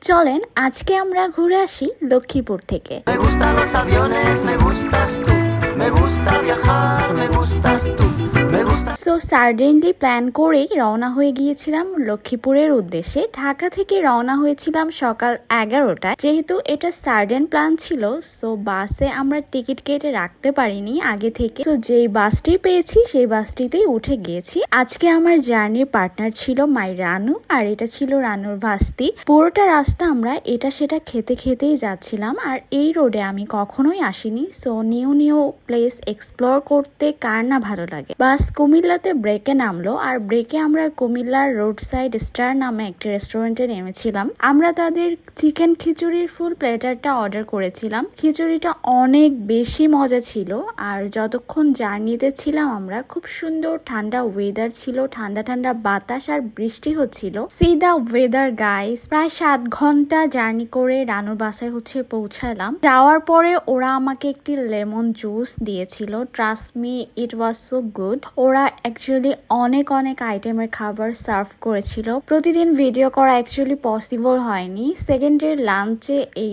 চলেন আজকে আমরা ঘুরে আসি লক্ষ্মীপুর থেকে। Me gustan los aviones, me gustas tú, me gusta viajar, me gustas tú, me gusta. So suddenly plan করেই রওনা হয়ে গিয়েছিলাম লক্ষ্মীপুরের উদ্দেশ্যে। ঢাকা থেকে রওনা হয়েছিলাম সকাল 11টায়। যেহেতু এটা সাডেন প্ল্যান ছিল, সো বাসে আমরা টিকিট কেটে রাখতে পারিনি আগে থেকে। তো যেই বাসটি পেয়েছি সেই বাসটিতেই উঠে গিয়েছি। আজকে আমার জার্নির পার্টনার ছিল মাই রানু, আর এটা ছিল রানুর ভাস্তি। পুরোটা রাস্তা আমরা এটা সেটা খেতে খেতেই যাচ্ছিলাম। আর এই রোডে আমি কখনোই আসিনি, so new new place explore করতে কার না ভালো লাগে। বাস কুমিল্লাতে ব্রেকে নামলো, আর ব্রেকে আমরা কুমিল্লার রোড সাইড স্টার নামে একটি রেস্টুরেন্টে নেমেছিলাম। আমরা তাদের চিকেন খিচুড়ির ফুল প্লেটারটা অর্ডার করেছিলাম। খিচুড়িটা অনেক বেশি মজা ছিল। আর যতক্ষণ জার্নিতে ছিলাম আমরা, খুব সুন্দর ঠান্ডা ওয়েদার ছিল, ঠান্ডা ঠান্ডা বাতাস আর বৃষ্টি হচ্ছিল। See the weather guys. প্রায় 7 ঘন্টা জার্নি করে রানুর বাসায় পৌঁছালাম। যাওয়ার পরে ওরা আমাকে একটি লেমন জুস দিয়েছিল। Trust me, it was so good. ওরা অ্যাকচুয়ালি অনেক আইটেমের খাবার সার্ভ করেছিল। প্রতিদিন ভিডিও করা অ্যাকচুয়ালি পসিবল হয়নি। সেকেন্ডের লাঞ্চে এই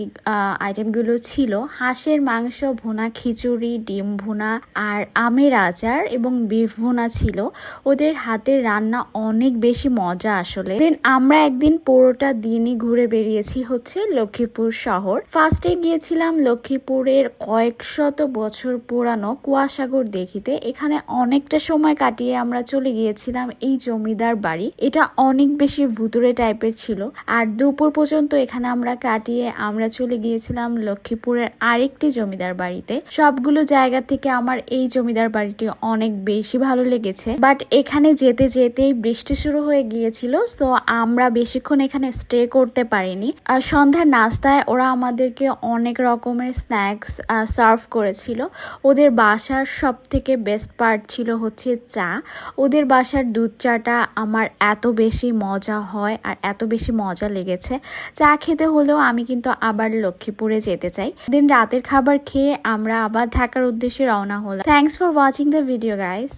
আইটেমগুলো ছিল হাঁসের মাংস ভুনা, খিচুড়ি, ডিম ভুনা আর আমের আচার এবং বিফ ভুনা ছিল। ওদের হাতের রান্না অনেক বেশি মজা আসলে। দেন আমরা একদিন পুরোটা দিনই ঘুরে বেরিয়েছি লক্ষ্মীপুর শহর। ফার্স্টে গিয়েছিলাম লক্ষ্মীপুরের কয়েকশত বছর পুরানো কুয়াসাগর দেখিতে। এখানে অনেকটা সময় কাটিয়ে আমরা চলে গিয়েছিলাম এই জমিদার বাড়ি। এটা অনেক বেশি ভুতুরে টাইপের ছিল। আর দুপুর পর্যন্ত এখানে আমরা কাটিয়ে আমরা চলে গিয়েছিলাম লক্ষ্মীপুরের আরেকটি জমিদার বাড়িতে। সবগুলো জায়গা থেকে আমার এই জমিদার বাড়িটি অনেক বেশি ভালো লেগেছে। বাট এখানে যেতে যেতেই বৃষ্টি শুরু হয়ে গিয়েছিল, সো আমরা বেশিক্ষণ এখানে স্টে করতে পারিনি। আর সন্ধ্যার নাস্তায় ওরা আমাদেরকে অনেক রকমের স্ন্যাক্স সার্ভ করেছিল। ওদের বাসার সব থেকে বেস্ট পার্ট ছিল চা। ওদের বাসার দুধ চাটা আমার এত বেশি মজা হয় আর এত বেশি মজা লেগেছে। চা খেতে হলেও আমি কিন্তু আবার লক্ষ্মীপুরে যেতে চাই। দিন রাতের খাবার খেয়ে আমরা আবার ঢাকার উদ্দেশ্যে রওনা হলাম। Thanks for watching the video guys.